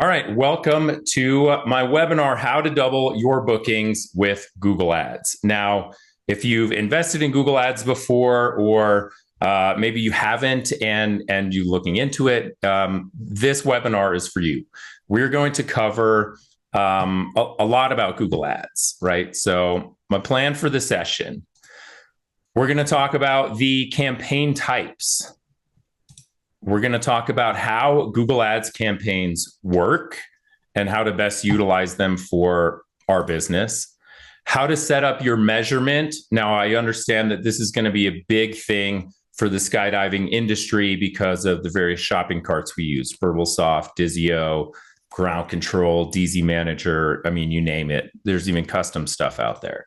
All right, welcome to my webinar, How to Double Your Bookings with Google Ads. Now, if you've invested in Google Ads before, or maybe you haven't and you're looking into it, this webinar is for you. We're going to cover a lot about Google Ads, right? So my plan for the session, we're going to talk about the campaign types. We're going to talk about how Google Ads campaigns work and how to best utilize them for our business, how to set up your measurement. Now, I understand that this is going to be a big thing for the skydiving industry because of the various shopping carts we use, Burble, Dizio, Ground Control, DZ Manager. I mean, you name it. There's even custom stuff out there.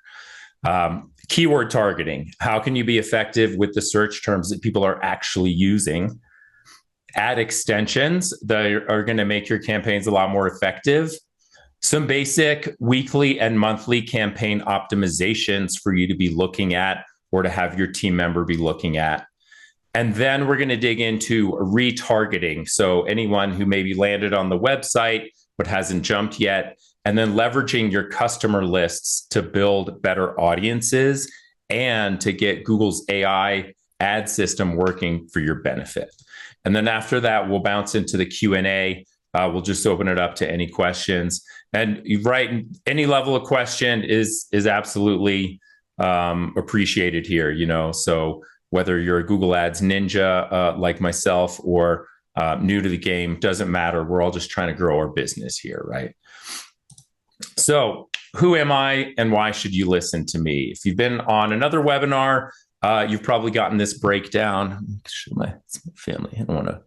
Keyword targeting. How can you be effective with the search terms that people are actually using? Ad extensions that are going to make your campaigns a lot more effective. Some basic weekly and monthly campaign optimizations for you to be looking at or to have your team member be looking at. And then we're going to dig into retargeting. So anyone who maybe landed on the website but hasn't jumped yet, and then leveraging your customer lists to build better audiences and to get Google's AI ad system working for your benefit. And then after that, we'll bounce into the Q&A. We'll just open it up to any questions. And you write any level of question is absolutely appreciated here, you know. So whether you're a Google Ads ninja like myself or new to the game, doesn't matter. We're all just trying to grow our business here, right? So who am I and why should you listen to me? If you've been on another webinar, you've probably gotten this breakdown. Show my family. I don't want to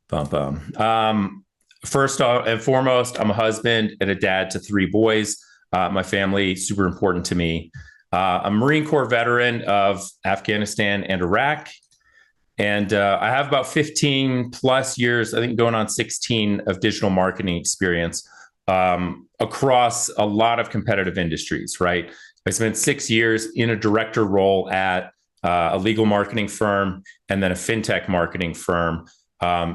bump them. First and foremost, I'm a husband and a dad to 3 boys. My family, super important to me. I'm a Marine Corps veteran of Afghanistan and Iraq. And I have about 15 plus years, I think going on 16, of digital marketing experience across a lot of competitive industries, right? I spent 6 years in a director role at a legal marketing firm, and then a fintech marketing firm.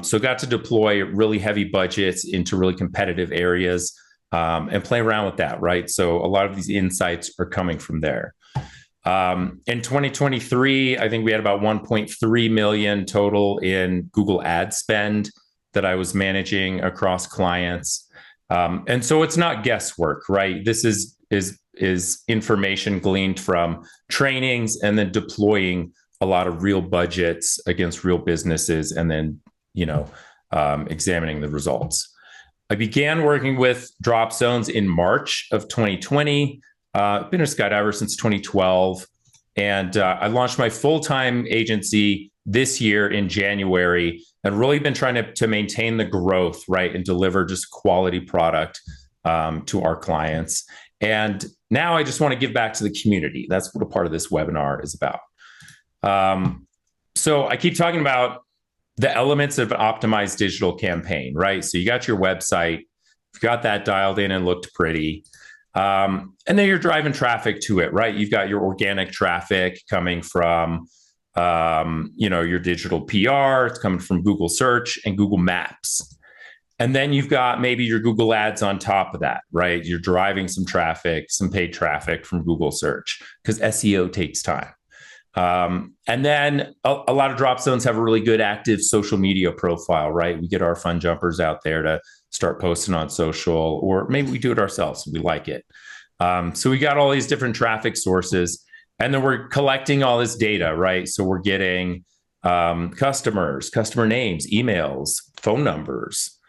So got to deploy really heavy budgets into really competitive areas and play around with that, right? So a lot of these insights are coming from there. In 2023, I think we had about 1.3 million total in Google ad spend that I was managing across clients. And so it's not guesswork, right? This is information gleaned from trainings and then deploying a lot of real budgets against real businesses and then, examining the results. I began working with drop zones in March of 2020. I've been a skydiver since 2012. And I launched my full-time agency this year in January and really been trying to maintain the growth, right? And deliver just quality product to our clients. And now I just want to give back to the community. That's what a part of this webinar is about. So I keep talking about the elements of an optimized digital campaign, right? So you got your website, you've got that dialed in and looked pretty. And then you're driving traffic to it, right? You've got your organic traffic coming from, your digital PR. It's coming from Google Search and Google Maps. And then you've got maybe your Google Ads on top of that, right? You're driving some traffic, some paid traffic from Google Search because SEO takes time. And then a lot of drop zones have a really good active social media profile, right? We get our fun jumpers out there to start posting on social, or maybe we do it ourselves. We like it. So we got all these different traffic sources, and then we're collecting all this data, right? So we're getting customers, customer names, emails, phone numbers.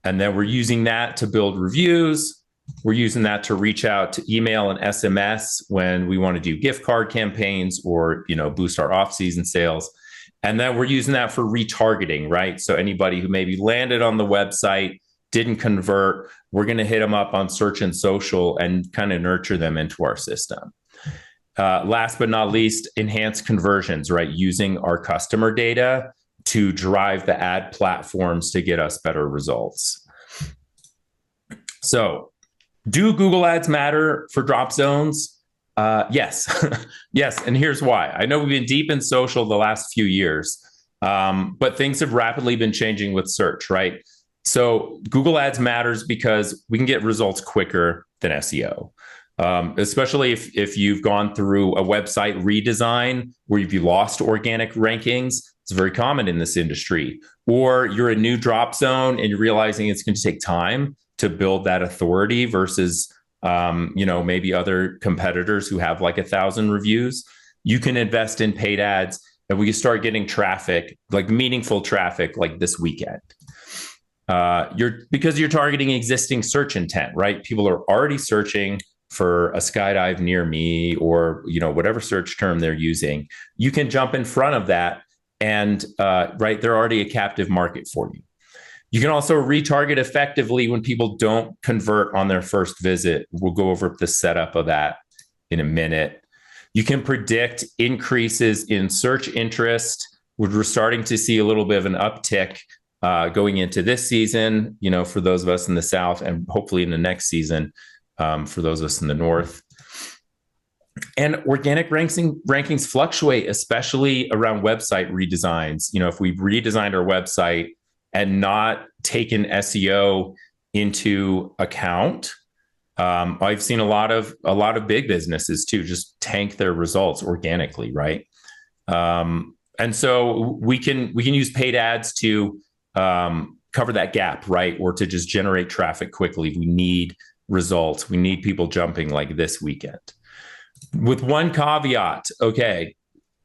And then we're using that to build reviews. We're using that to reach out to email and SMS when we want to do gift card campaigns or, boost our off-season sales. And then we're using that for retargeting, right? So anybody who maybe landed on the website, didn't convert, we're going to hit them up on search and social and kind of nurture them into our system. Last but not least, enhanced conversions, right? Using our customer data to drive the ad platforms to get us better results. So, do Google Ads matter for drop zones? Yes. Yes. And here's why. I know we've been deep in social the last few years, but things have rapidly been changing with search, right? So Google Ads matters because we can get results quicker than SEO. Especially if you've gone through a website redesign where you've lost organic rankings. It's very common in this industry. Or you're a new drop zone and you're realizing it's going to take time to build that authority versus maybe other competitors who have like 1,000 reviews. You can invest in paid ads and we can start getting traffic, like meaningful traffic, like this weekend. Because you're targeting existing search intent, right? People are already searching for a skydive near me or, whatever search term they're using. You can jump in front of that and, they're already a captive market for you. You can also retarget effectively when people don't convert on their first visit. We'll go over the setup of that in a minute. You can predict increases in search interest. We're starting to see a little bit of an uptick going into this season, for those of us in the South, and hopefully in the next season for those of us in the North. And organic rankings fluctuate, especially around website redesigns. If we've redesigned our website and not taken SEO into account, I've seen a lot of big businesses too just tank their results organically, right? And so we can use paid ads to cover that gap, right? Or to just generate traffic quickly. We need results. We need people jumping like this weekend. With one caveat, okay,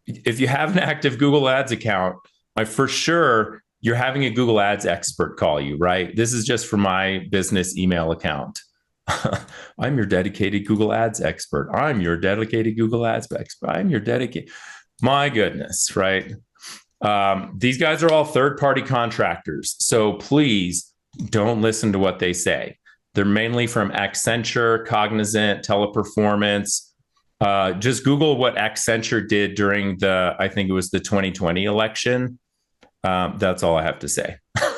if you have an active Google Ads account, for sure you're having a Google Ads expert call you, right? This is just for my business email account. I'm your dedicated Google Ads expert. I'm your dedicated Google Ads expert. I'm your dedicated. My goodness, right? These guys are all third-party contractors. So please don't listen to what they say. They're mainly from Accenture, Cognizant, Teleperformance. Just Google what Accenture did during I think it was the 2020 election. That's all I have to say.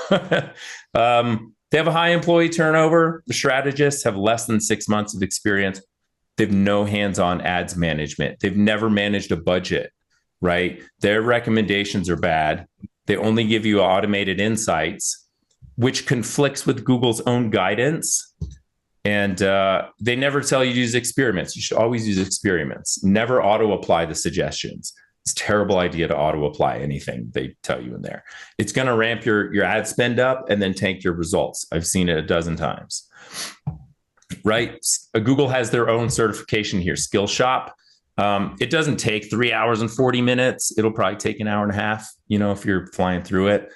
They have a high employee turnover. The strategists have less than 6 months of experience. They have no hands-on ads management. They've never managed a budget, right? Their recommendations are bad. They only give you automated insights, which conflicts with Google's own guidance. And they never tell you to use experiments. You should always use experiments. Never auto-apply the suggestions. It's a terrible idea to auto-apply anything they tell you in there. It's going to ramp your ad spend up and then tank your results. I've seen it a dozen times. Right? Google has their own certification here, Skillshop. It doesn't take 3 hours and 40 minutes. It'll probably take an hour and a half, if you're flying through it.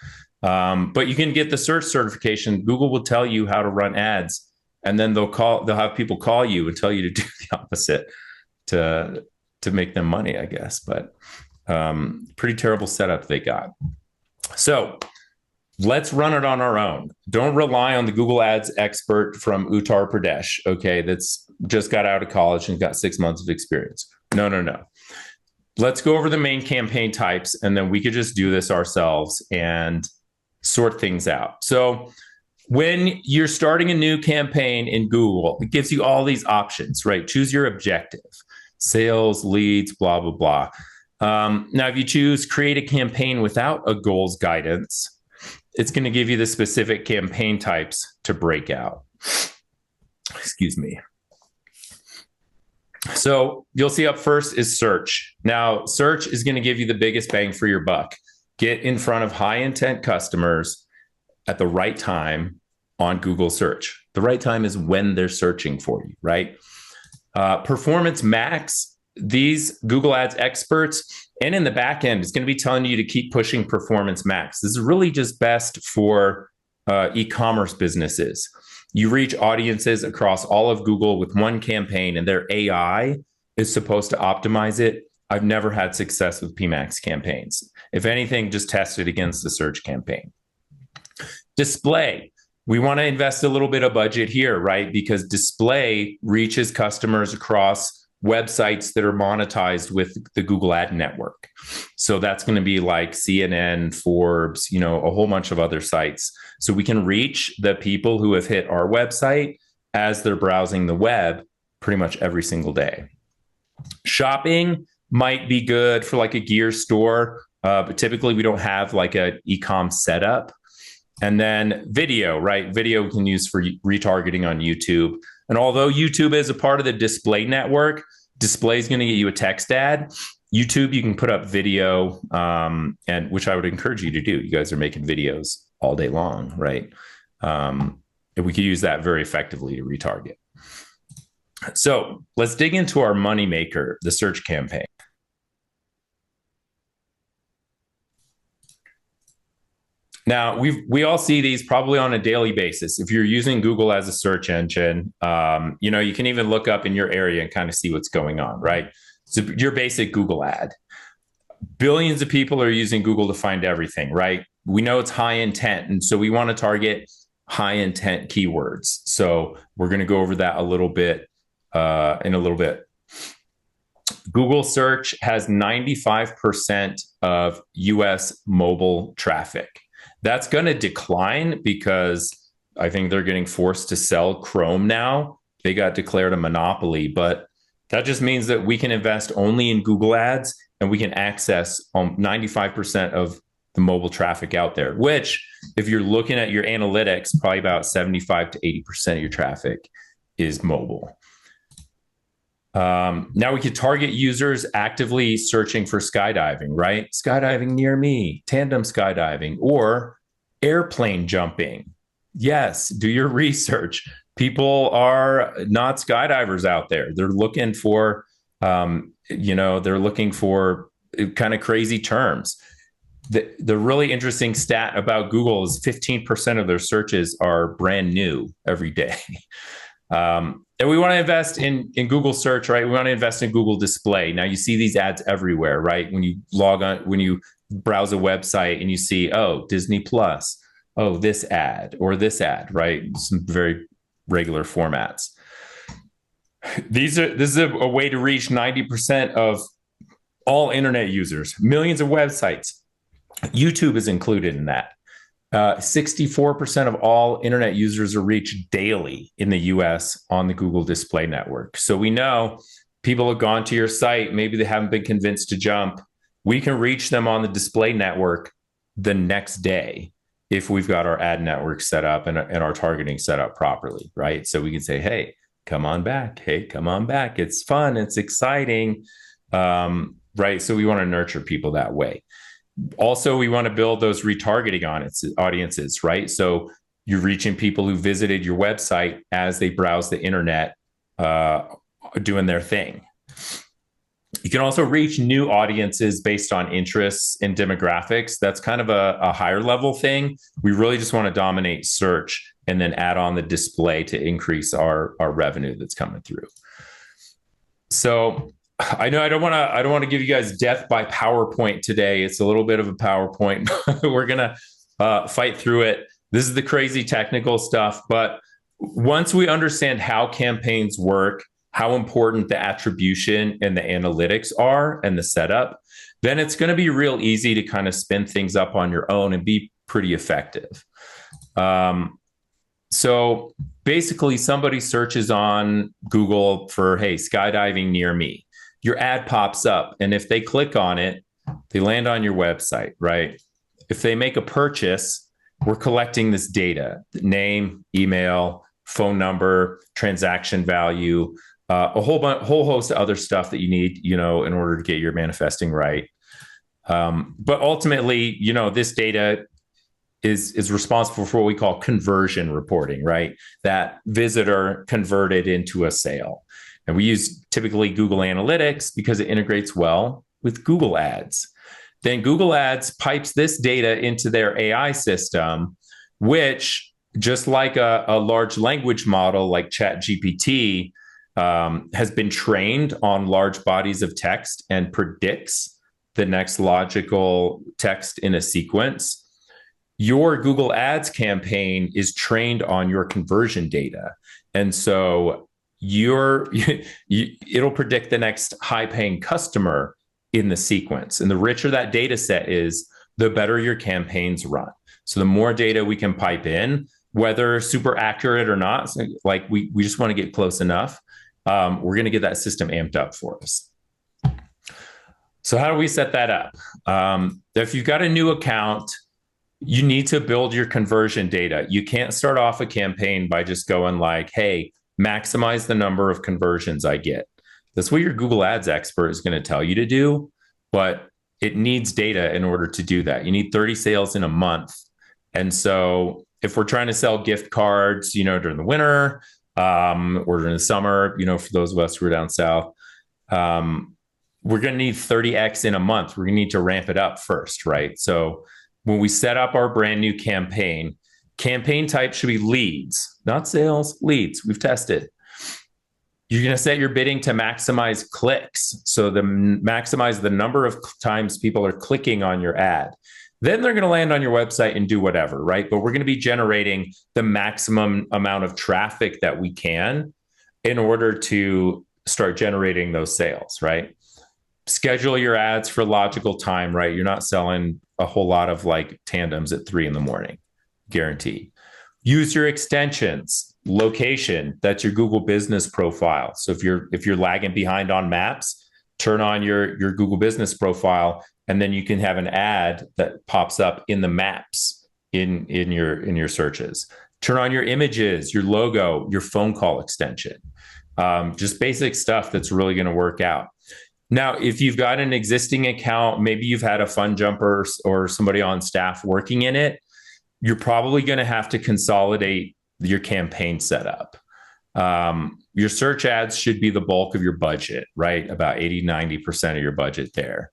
But you can get the search certification. Google will tell you how to run ads, and then they'll have people call you and tell you to do the opposite to make them money, I guess. But pretty terrible setup they got. So let's run it on our own. Don't rely on the Google Ads expert from Uttar Pradesh, okay, that's just got out of college and got 6 months of experience. No. Let's go over the main campaign types, and then we could just do this ourselves and sort things out. So when you're starting a new campaign in Google, it gives you all these options, right? Choose your objective, sales, leads, blah, blah, blah. Now, if you choose create a campaign without a goals guidance, it's going to give you the specific campaign types to break out. Excuse me. So you'll see up first is search. Now, search is going to give you the biggest bang for your buck. Get in front of high intent customers at the right time on Google search. The right time is when they're searching for you, right? Performance Max, these Google Ads experts, and in the back end, is going to be telling you to keep pushing Performance Max. This is really just best for e-commerce businesses. You reach audiences across all of Google with one campaign, and their AI is supposed to optimize it. I've never had success with PMax campaigns. If anything, just test it against the search campaign. Display. We want to invest a little bit of budget here, right? Because display reaches customers across websites that are monetized with the Google Ad Network. So that's going to be like CNN, Forbes, a whole bunch of other sites. So we can reach the people who have hit our website as they're browsing the web pretty much every single day. Shopping might be good for like a gear store, but typically we don't have like an e-com setup. And then video, right? Video we can use for retargeting on YouTube. And although YouTube is a part of the display network, display is going to get you a text ad. YouTube, you can put up video, and which I would encourage you to do. You guys are making videos all day long, right? And we could use that very effectively to retarget. So let's dig into our moneymaker, the search campaign. Now, we all see these probably on a daily basis. If you're using Google as a search engine, you can even look up in your area and kind of see what's going on, right? So your basic Google ad. Billions of people are using Google to find everything, right? We know it's high intent, and so we want to target high intent keywords. So we're going to go over that a little bit in a little bit. Google search has 95% of US mobile traffic. That's going to decline because I think they're getting forced to sell Chrome now. They got declared a monopoly, but that just means that we can invest only in Google ads and we can access 95% of the mobile traffic out there, which if you're looking at your analytics, probably about 75 to 80% of your traffic is mobile. Now we could target users actively searching for skydiving, right? Skydiving near me, tandem skydiving, or airplane jumping. Yes, do your research. People are not skydivers out there. They're looking for, they're looking for kind of crazy terms. The really interesting stat about Google is 15% of their searches are brand new every day. And we want to invest in Google search, right? We want to invest in Google display. Now you see these ads everywhere, right? When you log on, when you browse a website and you see, oh, Disney Plus, oh, this ad or this ad, right? Some very regular formats. This is a way to reach 90% of all internet users, millions of websites. YouTube is included in that. 64% of all internet users are reached daily in the US on the Google Display Network. So we know people have gone to your site, maybe they haven't been convinced to jump. We can reach them on the display network the next day if we've got our ad network set up and our targeting set up properly, right? So we can say, hey, come on back. Hey, come on back. It's fun. It's exciting, right? So we want to nurture people that way. Also, we want to build those retargeting audiences, right? So you're reaching people who visited your website as they browse the internet, doing their thing. You can also reach new audiences based on interests and demographics. That's kind of a higher level thing. We really just want to dominate search and then add on the display to increase our revenue that's coming through. So I know I don't want to give you guys death by PowerPoint today. It's a little bit of a PowerPoint. We're going to fight through it. This is the crazy technical stuff. But once we understand how campaigns work, how important the attribution and the analytics are and the setup, then it's going to be real easy to kind of spin things up on your own and be pretty effective. So basically, somebody searches on Google for, hey, skydiving near me. Your ad pops up, and if they click on it, they land on your website, right? If they make a purchase, we're collecting this data: name, email, phone number, transaction value, a whole host of other stuff that you need, in order to get your manifesting right. But ultimately, this data is responsible for what we call conversion reporting, right? That visitor converted into a sale. And we use typically Google Analytics because it integrates well with Google Ads. Then Google Ads pipes this data into their AI system, which, just like a large language model like ChatGPT, has been trained on large bodies of text and predicts the next logical text in a sequence. Your Google Ads campaign is trained on your conversion data. And so it'll predict the next high-paying customer in the sequence. And the richer that data set is, the better your campaigns run. So the more data we can pipe in, whether super accurate or not, like we just want to get close enough, we're going to get that system amped up for us. So how do we set that up? If you've got a new account, You need to build your conversion data. You can't start off a campaign by just going like, hey, maximize the number of conversions I get. That's what your Google Ads expert is going to tell you to do, but it needs data in order to do that. You need 30 sales in a month. And so if we're trying to sell gift cards, during the winter, or during the summer, for those of us who are down south, we're going to need 30x in a month. We're going to need to ramp it up first, right? So when we set up our brand new campaign type should be leads, not sales, leads. We've tested. You're going to set your bidding to maximize clicks. So maximize the number of times people are clicking on your ad. Then they're going to land on your website and do whatever, right? But we're going to be generating the maximum amount of traffic that we can in order to start generating those sales, right? Schedule your ads for logical time, right? You're not selling a whole lot of like tandems at 3 a.m, guarantee. Use your extensions, location, that's your Google business profile. So if you're lagging behind on maps, turn on your Google business profile, and then you can have an ad that pops up in the maps in your searches. Turn on your images, your logo, your phone call extension. Just basic stuff that's really going to work out. Now, if you've got an existing account, maybe you've had a fun jumper or somebody on staff working in it, you're probably going to have to consolidate your campaign setup. Your search ads should be the bulk of your budget, right? About 80-90% of your budget there.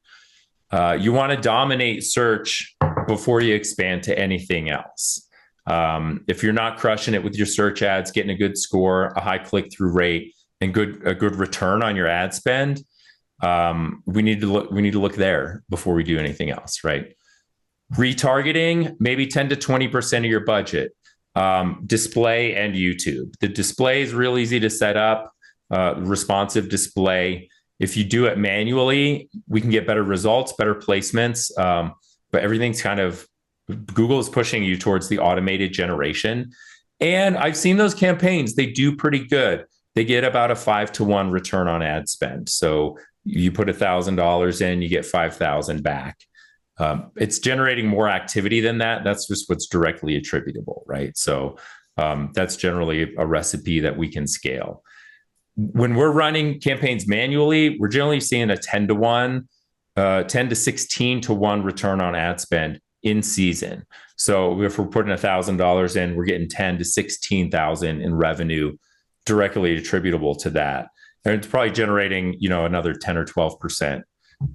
You want to dominate search before you expand to anything else. If you're not crushing it with your search ads, getting a good score, a high click-through rate, and a good return on your ad spend, we need to look there before we do anything else, right? Retargeting, maybe 10 to 20% of your budget. Display and YouTube. The display is real easy to set up, responsive display. If you do it manually, we can get better results, better placements, but everything's Google is pushing you towards the automated generation. And I've seen those campaigns, they do pretty good. They get about a 5-to-1 return on ad spend. So you put $1,000 in, you get 5,000 back. It's generating more activity than that. That's just what's directly attributable, right? So that's generally a recipe that we can scale. When we're running campaigns manually, we're generally seeing a 10-to-1, 10 to 16-to-1 return on ad spend in season. So if we're putting $1,000 in, we're getting 10 to 16,000 in revenue directly attributable to that. And it's probably generating, another 10 or 12%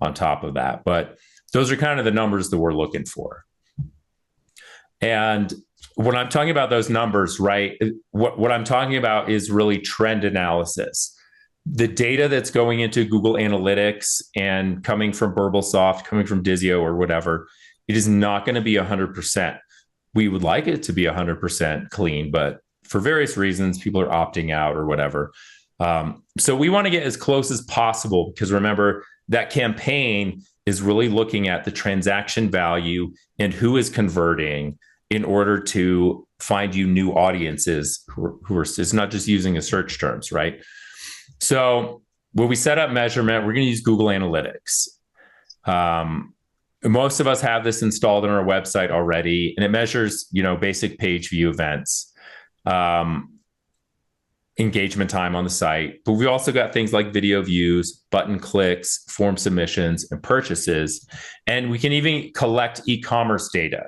on top of that. But those are kind of the numbers that we're looking for. And when I'm talking about those numbers, right, what I'm talking about is really trend analysis. The data that's going into Google Analytics and coming from Burble Soft, coming from Dizio or whatever, it is not going to be 100%. We would like it to be 100% clean, but for various reasons, people are opting out or whatever. So we want to get as close as possible, because remember, that campaign is really looking at the transaction value and who is converting in order to find you new audiences who are it's not just using a search terms, right? So when we set up measurement, we're going to use Google Analytics. Most of us have this installed on our website already, and it measures, basic page view events, engagement time on the site. But we also got things like video views, button clicks, form submissions, and purchases. And we can even collect e-commerce data.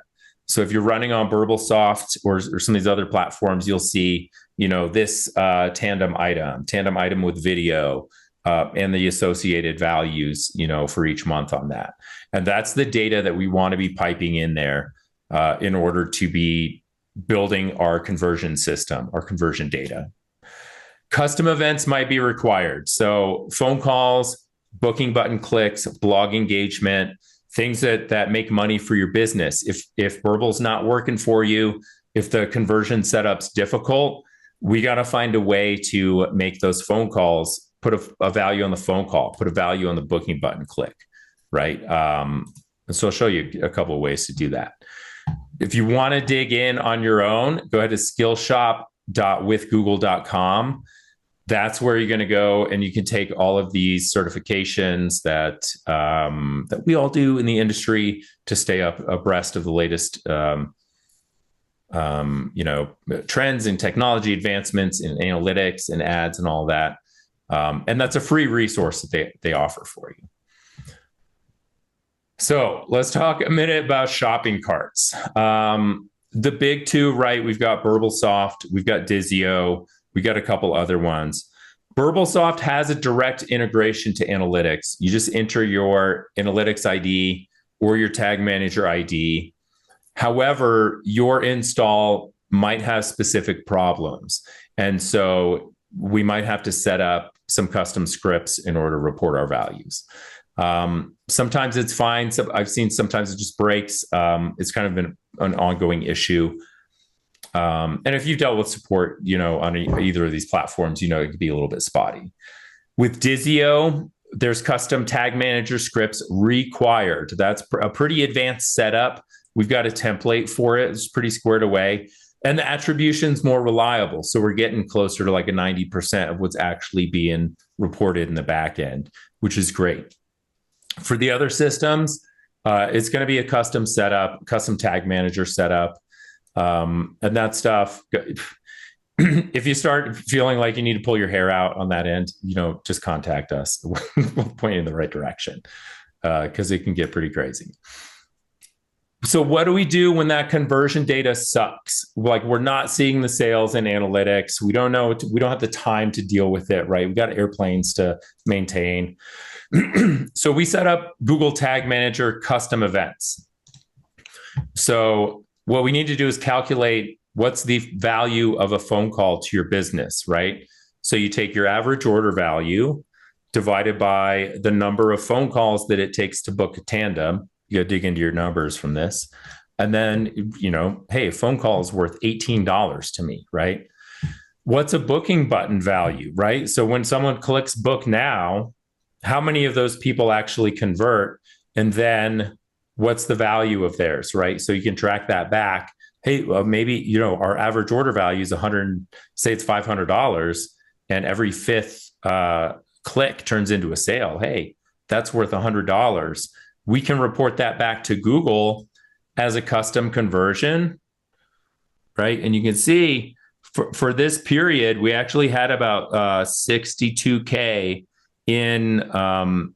So if you're running on Burble Soft or some of these other platforms, you'll see, this Tandem item with video, and the associated values, for each month on that. And that's the data that we want to be piping in there in order to be building our conversion system, our conversion data. Custom events might be required. So phone calls, booking button clicks, blog engagement, things that make money for your business. If Burble's not working for you, if the conversion setup's difficult, we got to find a way to make those phone calls, put a value on the phone call, put a value on the booking button click, right? And so I'll show you a couple of ways to do that. If you want to dig in on your own, go ahead to skillshop.withgoogle.com. that's where you're going to go, and you can take all of these certifications that that we all do in the industry to stay abreast of the latest trends in technology advancements in analytics and ads and all that. And that's a free resource that they offer for you. So let's talk a minute about shopping carts. The big two, right? We've got BurbleSoft, we've got Dizio, we got a couple other ones. BurbleSoft has a direct integration to analytics. You just enter your analytics ID or your tag manager ID. However, your install might have specific problems. And so we might have to set up some custom scripts in order to report our values. Sometimes it's fine. I've seen sometimes it just breaks. It's kind of an ongoing issue. And if you've dealt with support, on either of these platforms, it could be a little bit spotty. With Dizio, there's custom tag manager scripts required. That's a pretty advanced setup. We've got a template for it. It's pretty squared away. And the attribution's more reliable. So we're getting closer to like a 90% of what's actually being reported in the back end, which is great. For the other systems, it's going to be a custom setup, custom tag manager setup. And that stuff, if you start feeling like you need to pull your hair out on that end, just contact us. We'll point you in the right direction because it can get pretty crazy. So what do we do when that conversion data sucks? Like we're not seeing the sales in analytics. We don't know. We don't have the time to deal with it, right? We've got airplanes to maintain. So we set up Google Tag Manager custom events. So what we need to do is calculate what's the value of a phone call to your business, right? So you take your average order value divided by the number of phone calls that it takes to book a Tandem. You got to dig into your numbers from this. And then, hey, a phone call is worth $18 to me, right? What's a booking button value, right? So when someone clicks book now, how many of those people actually convert? And then what's the value of theirs, right? So you can track that back. Hey, maybe, our average order value is say it's $500 and every fifth click turns into a sale. Hey, that's worth $100. We can report that back to Google as a custom conversion, right? And you can see for this period, we actually had about 62K in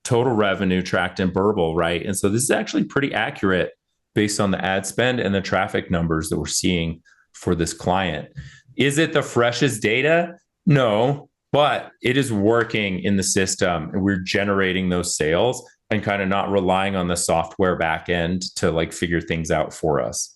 total revenue tracked in Burble, right? And so this is actually pretty accurate based on the ad spend and the traffic numbers that we're seeing for this client. Is it the freshest data? No, but it is working in the system and we're generating those sales and kind of not relying on the software back end to figure things out for us.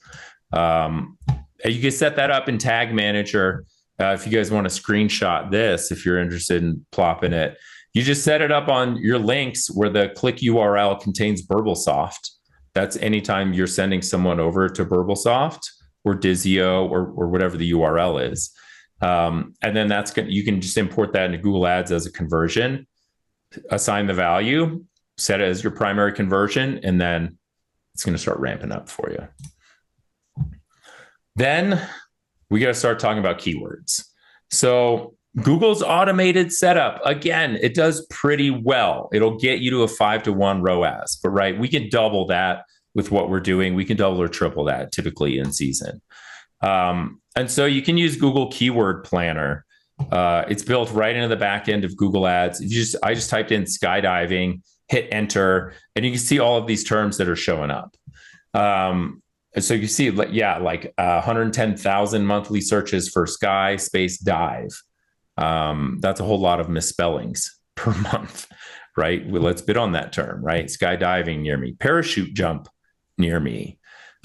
You can set that up in Tag Manager. If you guys want to screenshot this, if you're interested in plopping it, you just set it up on your links where the click URL contains BurbleSoft. That's anytime you're sending someone over to BurbleSoft or Dizio or whatever the URL is. And then you can just import that into Google Ads as a conversion, assign the value, set it as your primary conversion, and then it's going to start ramping up for you. Then we got to start talking about keywords. So Google's automated setup, again, it does pretty well. It'll get you to a 5-to-1 ROAS, but right, we can double that with what we're doing. We can double or triple that typically in season. And so you can use Google Keyword Planner. It's built right into the back end of Google Ads. I just typed in skydiving, hit enter, and you can see all of these terms that are showing up. And so you see, 110,000 monthly searches for sky, space, dive. That's a whole lot of misspellings per month, right? Well, let's bid on that term, right? Skydiving near me, parachute jump near me,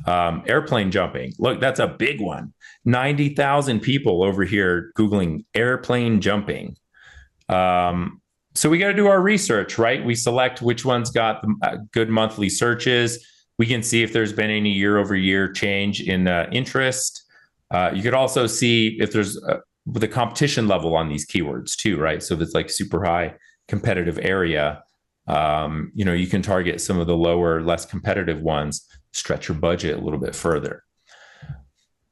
airplane jumping. Look, that's a big one. 90,000 people over here Googling airplane jumping. So we got to do our research, right? We select which one's got the good monthly searches. We can see if there's been any year-over-year change in interest. You could also see if there's the competition level on these keywords too, right? So if it's super high competitive area, you can target some of the lower, less competitive ones, stretch your budget a little bit further.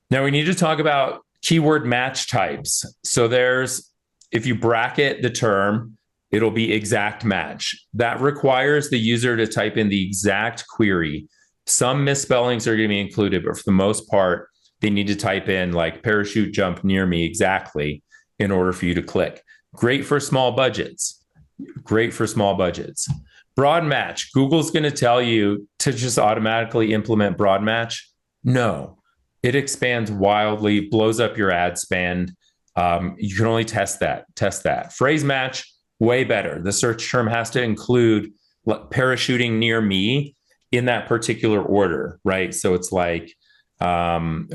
Now we need to talk about keyword match types. So there's if you bracket the term, it'll be exact match. That requires the user to type in the exact query. Some misspellings are going to be included, but for the most part, they need to type in like parachute jump near me exactly in order for you to click. Great for small budgets. Great for small budgets. Broad match. Google's going to tell you to just automatically implement broad match. No, it expands wildly, blows up your ad spend. You can only test that. Phrase match, way better. The search term has to include parachuting near me in that particular order, right? So it's like tandem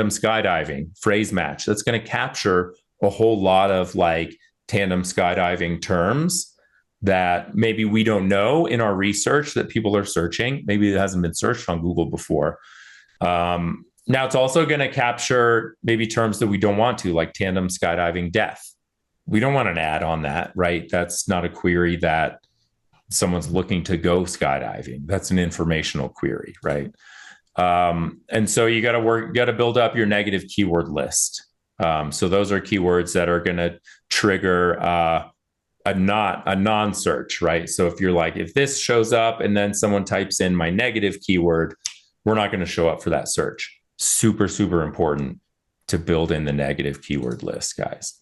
skydiving, phrase match. That's going to capture a whole lot of like tandem skydiving terms that maybe we don't know in our research that people are searching. Maybe it hasn't been searched on Google before. Now it's also going to capture maybe terms that we don't want to, like tandem skydiving death. We don't want an ad on that, right? That's not a query that someone's looking to go skydiving. That's an informational query, right? And so you got to build up your negative keyword list. So those are keywords that are going to trigger a non-search, right? So if you're like, if this shows up and then someone types in my negative keyword, we're not going to show up for that search. Super, super important to build in the negative keyword list, guys.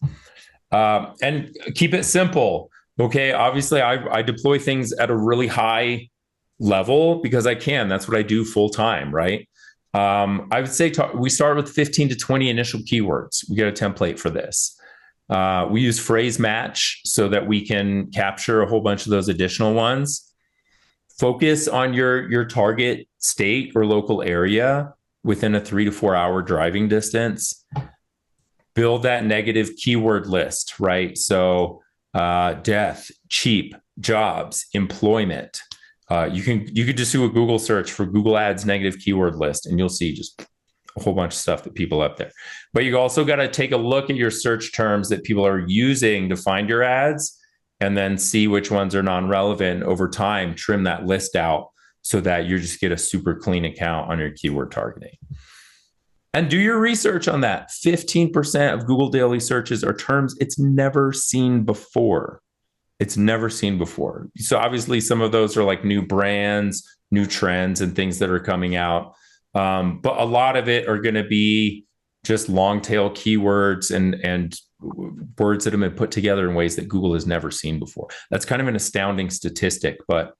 And keep it simple. Okay. Obviously I deploy things at a really high level because I can. That's what I do full time, right? I would say we start with 15 to 20 initial keywords. We get a template for this. We use phrase match so that we can capture a whole bunch of those additional ones. Focus on your target state or local area within a 3 to 4 hour driving distance. Build that negative keyword list, right? So death, cheap, jobs, employment. You could just do a Google search for Google Ads negative keyword list, and you'll see just a whole bunch of stuff that people up there. But you also got to take a look at your search terms that people are using to find your ads, and then see which ones are non-relevant over time. Trim that list out so that you just get a super clean account on your keyword targeting. And do your research on that. 15% of Google daily searches are terms it's never seen before. It's never seen before. So obviously some of those are like new brands, new trends, and things that are coming out. But a lot of it are going to be just long tail keywords and words that have been put together in ways that Google has never seen before. That's kind of an astounding statistic, but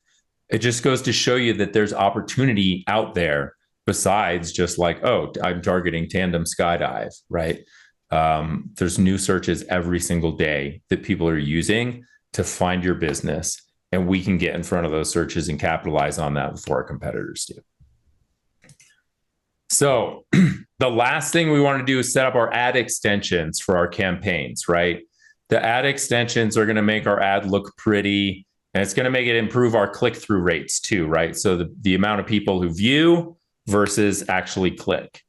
it just goes to show you that there's opportunity out there besides just like, oh, I'm targeting tandem skydive, right? There's new searches every single day that people are using to find your business, and we can get in front of those searches and capitalize on that before our competitors do. So the last thing we want to do is set up our ad extensions for our campaigns, right? The ad extensions are going to make our ad look pretty, and it's going to make it improve our click-through rates too, right? So the amount of people who view versus actually click.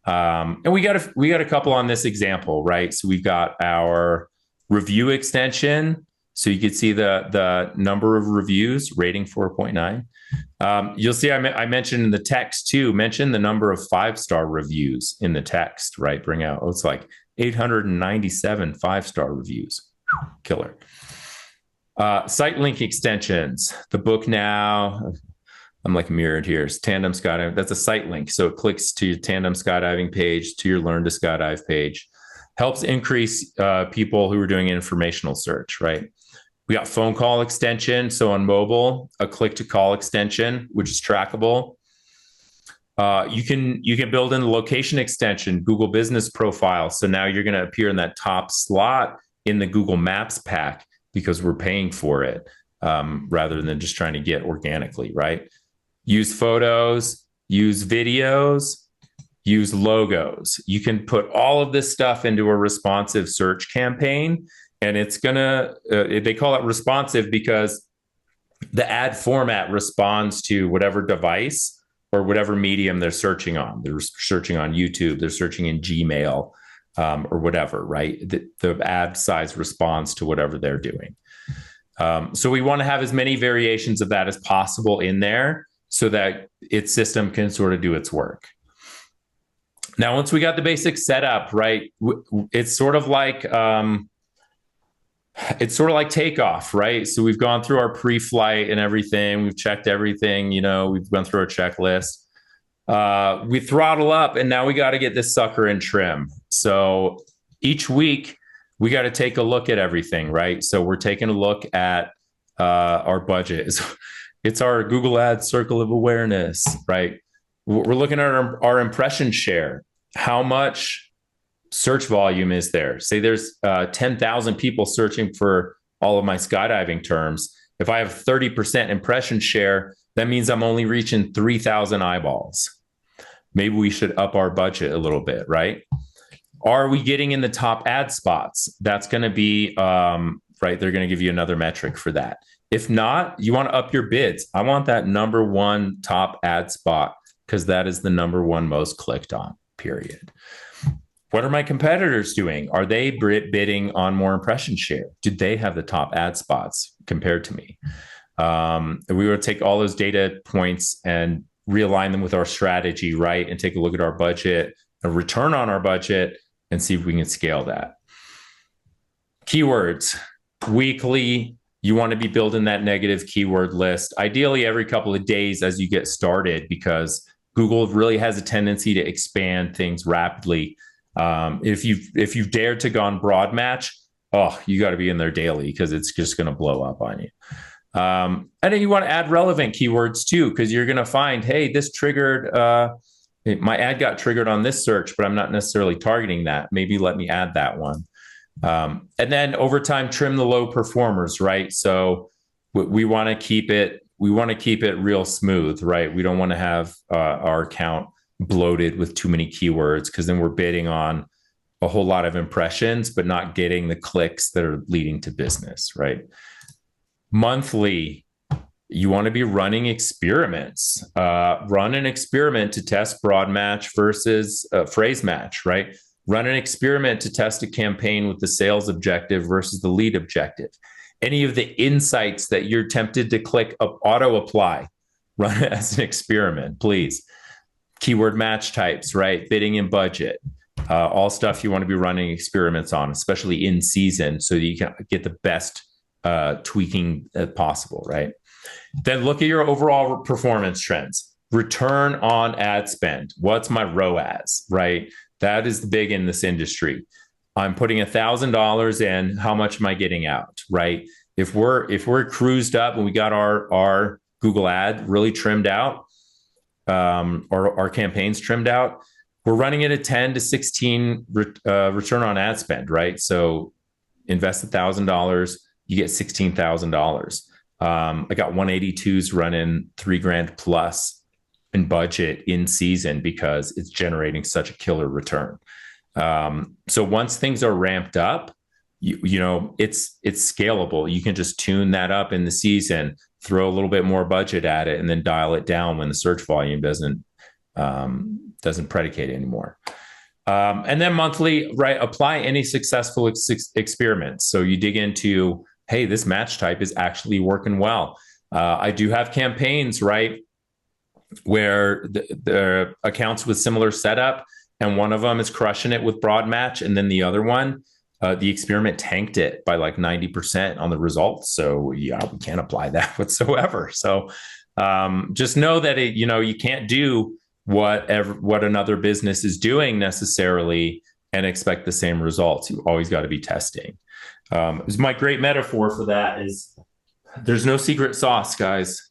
And we got a couple on this example, right? So we've got our review extension. So you can see the number of reviews, rating 4.9. You'll see I mentioned in the text too, mention the number of 5-star reviews in the text, right? Bring out, it's like 897 5-star reviews. Killer. Site link extensions. The book now, I'm like mirrored here. It's Tandem Skydiving. That's a site link. So it clicks to your Tandem Skydiving page, to your Learn to Skydive page. Helps increase people who are doing informational search, right? We got phone call extension. So on mobile, a click to call extension, which is trackable. You can build in the location extension, Google Business Profile. So now you're going to appear in that top slot in the Google Maps pack because we're paying for it rather than just trying to get organically, right? Use photos, use videos, use logos. You can put all of this stuff into a responsive search campaign, and it's gonna, they call it responsive because the ad format responds to whatever device or whatever medium they're searching on. They're searching on YouTube, they're searching in Gmail or whatever, right? The ad size responds to whatever they're doing. So we want to have as many variations of that as possible in there so that its system can sort of do its work. Now, once we got the basics set up, right, it's sort of like It's sort of like takeoff, right? So we've gone through our pre-flight and everything. We've checked everything, we've gone through our checklist. We throttle up and now we got to get this sucker in trim. So each week we got to take a look at everything, right? So we're taking a look at our budget. It's our Google Ads circle of awareness, right? We're looking at our impression share. How much search volume is there? Say there's 10,000 people searching for all of my skydiving terms. If I have 30% impression share, that means I'm only reaching 3,000 eyeballs. Maybe we should up our budget a little bit, right? Are we getting in the top ad spots? That's going to be, right, they're going to give you another metric for that. If not, you want to up your bids. I want that number one top ad spot because that is the number one most clicked on, period. What are my competitors doing? Are they bidding on more impression share? Do they have the top ad spots compared to me? We would take all those data points and realign them with our strategy, right? And take a look at our budget, a return on our budget, and see if we can scale that. Keywords. Weekly, you want to be building that negative keyword list, ideally every couple of days as you get started, because Google really has a tendency to expand things rapidly. If you've dared to go on broad match, you got to be in there daily because it's just going to blow up on you. And then you want to add relevant keywords too, because you're going to find, hey, this triggered, my ad got triggered on this search, but I'm not necessarily targeting that. Maybe let me add that one. And then over time, trim the low performers, right? So we want to keep it real smooth, right? We don't want to have our account bloated with too many keywords because then we're bidding on a whole lot of impressions, but not getting the clicks that are leading to business, right? Monthly, you want to be running experiments. Run an experiment to test broad match versus phrase match, right? Run an experiment to test a campaign with the sales objective versus the lead objective. Any of the insights that you're tempted to click auto apply, run it as an experiment, please. Keyword match types, right? Bidding and budget, all stuff you want to be running experiments on, especially in season, so that you can get the best tweaking possible, right? Then look at your overall performance trends. Return on ad spend. What's my ROAS, right? That is the big in this industry. I'm putting $1,000 in. How much am I getting out, right? If we're cruised up and we got our Google ad really trimmed out, or our campaigns trimmed out, we're running at a 10 to 16 return on ad spend, right? So invest $1,000, you get $16,000. I got 182s running $3,000 plus in budget in season because it's generating such a killer return. So once things are ramped up, it's scalable. You can just tune that up in the season, throw a little bit more budget at it, and then dial it down when the search volume doesn't predicate anymore. And then monthly, right? Apply any successful experiments. So you dig into, hey, this match type is actually working well. I do have campaigns, right, where the accounts with similar setup, and one of them is crushing it with broad match, and then the other one, the experiment tanked it by like 90% on the results. So yeah, we can't apply that whatsoever. So just know that you can't do what another business is doing necessarily and expect the same results. You always got to be testing. My great metaphor for that is there's no secret sauce, guys.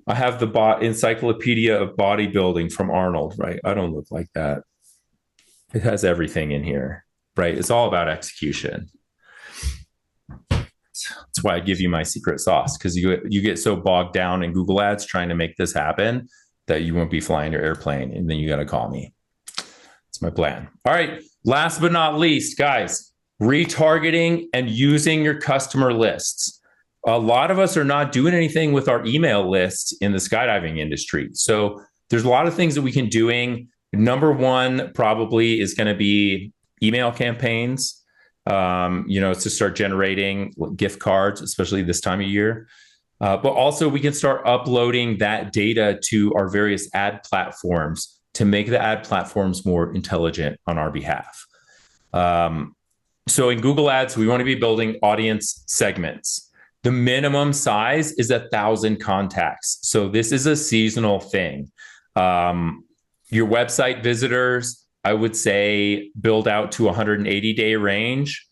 I have the encyclopedia of bodybuilding from Arnold, right? I don't look like that. It has everything in here, right? It's all about execution. That's why I give you my secret sauce, because you get so bogged down in Google Ads trying to make this happen that you won't be flying your airplane, and then you got to call me. It's my plan. All right. Last but not least, guys, retargeting and using your customer lists. A lot of us are not doing anything with our email lists in the skydiving industry. So there's a lot of things that we can doing. Number one probably is going to be email campaigns, to start generating gift cards, especially this time of year. But also we can start uploading that data to our various ad platforms to make the ad platforms more intelligent on our behalf. So in Google Ads, we want to be building audience segments. The minimum size is 1,000 contacts. So this is a seasonal thing. Your website visitors, I would say, build out to 180-day range.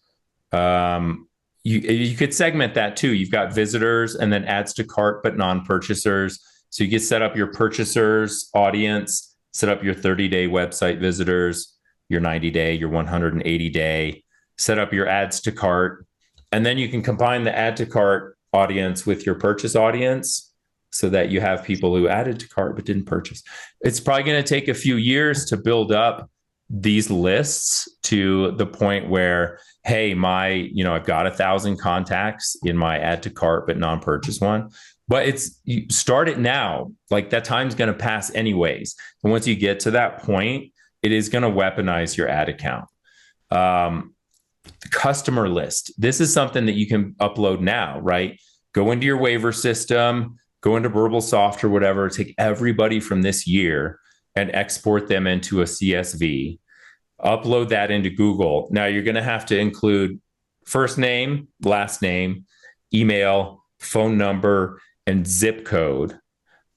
You could segment that too. You've got visitors and then adds to cart, but non-purchasers. So you can set up your purchasers audience, set up your 30-day website visitors, your 90-day, your 180-day, set up your adds to cart. And then you can combine the add to cart audience with your purchase audience so that you have people who added to cart but didn't purchase. It's probably going to take a few years to build up these lists to the point where, hey, I've got 1,000 contacts in my add to cart but non-purchase one. But you start it now. Like, that time's going to pass anyways. And once you get to that point, it is going to weaponize your ad account. Customer list. This is something that you can upload now, right? Go into your waiver system, go into Burble Soft or whatever, take everybody from this year and export them into a CSV, upload that into Google. Now you're going to have to include first name, last name, email, phone number, and zip code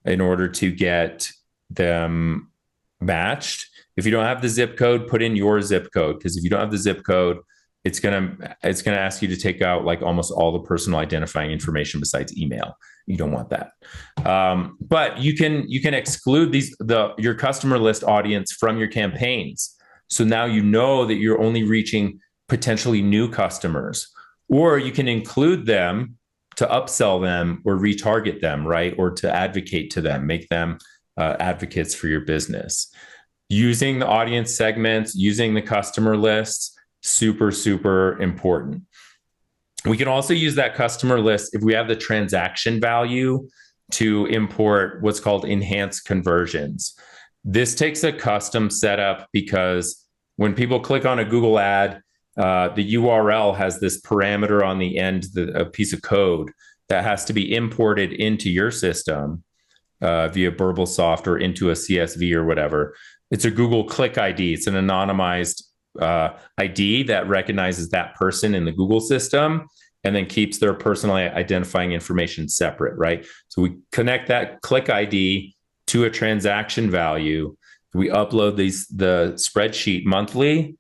in order to get them matched. If you don't have the zip code, put in your zip code, because if you don't have the zip code, it's gonna ask you to take out like almost all the personal identifying information besides email. You don't want that. But you can exclude your customer list audience from your campaigns. So now you know that you're only reaching potentially new customers, or you can include them to upsell them or retarget them, right? Or to advocate to them, make them advocates for your business. Using the audience segments, using the customer lists, super, super important. We can also use that customer list if we have the transaction value to import what's called enhanced conversions. This takes a custom setup because when people click on a Google ad, the URL has this parameter on the end, a piece of code that has to be imported into your system via Burble Soft or into a CSV or whatever. It's a Google Click ID. It's an anonymized ID that recognizes that person in the Google system and then keeps their personal identifying information separate, right? So we connect that Click ID to a transaction value. We upload the spreadsheet monthly.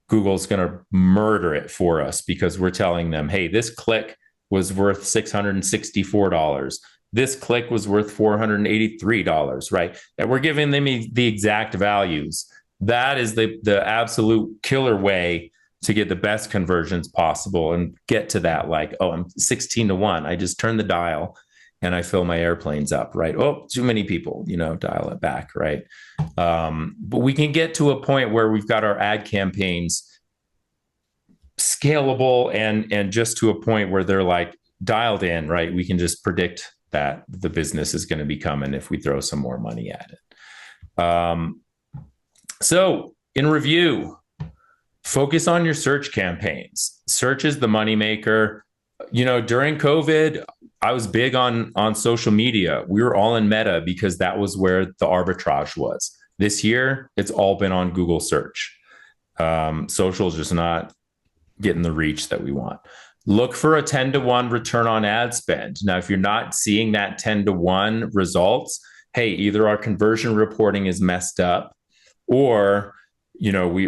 Google's going to murder it for us because we're telling them, hey, this click was worth $664. This click was worth $483, right? And we're giving them the exact values. That is the absolute killer way to get the best conversions possible and get to that, like, oh, I'm 16-1. I just turn the dial and I fill my airplanes up, right? Oh, too many people, dial it back, right? But we can get to a point where we've got our ad campaigns scalable and just to a point where they're like dialed in, right? We can just predict that the business is going to be coming if we throw some more money at it. So in review, focus on your search campaigns. Search is the moneymaker. During COVID, I was big on social media. We were all in Meta because that was where the arbitrage was. This year, it's all been on Google search. Social is just not getting the reach that we want. Look for a 10-1 return on ad spend. Now, if you're not seeing that 10-1 results, hey, either our conversion reporting is messed up, or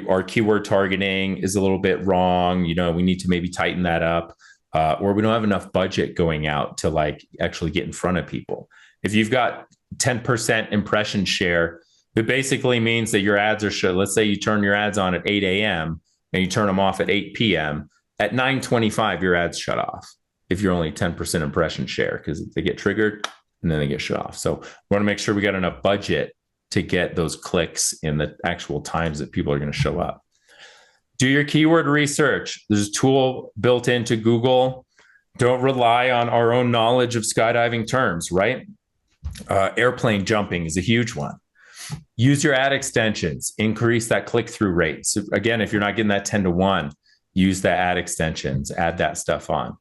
our keyword targeting is a little bit wrong. We need to maybe tighten that up, or we don't have enough budget going out to like actually get in front of people. If you've got 10% impression share, it basically means that your ads are let's say you turn your ads on at 8 a.m. and you turn them off at 8 p.m. At 9:25, your ads shut off if you're only 10% impression share, because they get triggered and then they get shut off. So we want to make sure we got enough budget to get those clicks in the actual times that people are going to show up. Do your keyword research. There's a tool built into Google. Don't rely on our own knowledge of skydiving terms, right? Airplane jumping is a huge one. Use your ad extensions. Increase that click-through rate. So again, if you're not getting that 10-1, use the ad extensions. Add that stuff on.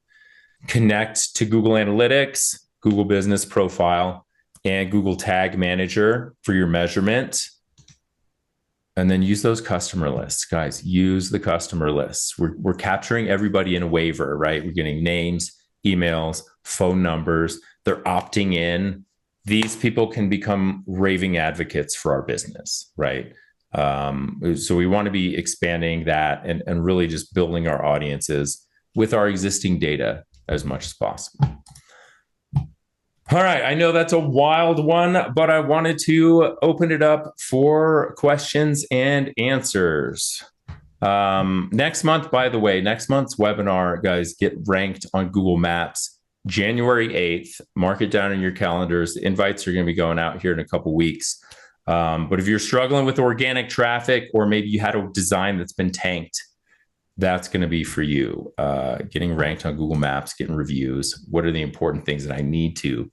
Connect to Google Analytics, Google Business Profile, and Google Tag Manager for your measurement. And then use those customer lists, guys. Use the customer lists. We're capturing everybody in a waiver, right? We're getting names, emails, phone numbers. They're opting in. These people can become raving advocates for our business, right? So we want to be expanding that and really just building our audiences with our existing data as much as possible. All right, I know that's a wild one, but I wanted to open it up for questions and answers. Next month, by the way, next month's webinar, guys, get ranked on Google Maps, January 8th. Mark it down in your calendars. The invites are going to be going out here in a couple weeks. But if you're struggling with organic traffic, or maybe you had a design that's been tanked, that's going to be for you. Getting ranked on Google Maps, getting reviews. What are the important things that I need to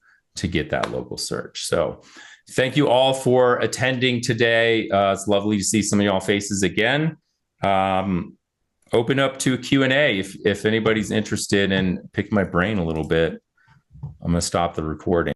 get that local search? So thank you all for attending today. It's lovely to see some of y'all faces again. Open up to Q&A if anybody's interested in picking my brain a little bit. I'm going to stop the recording.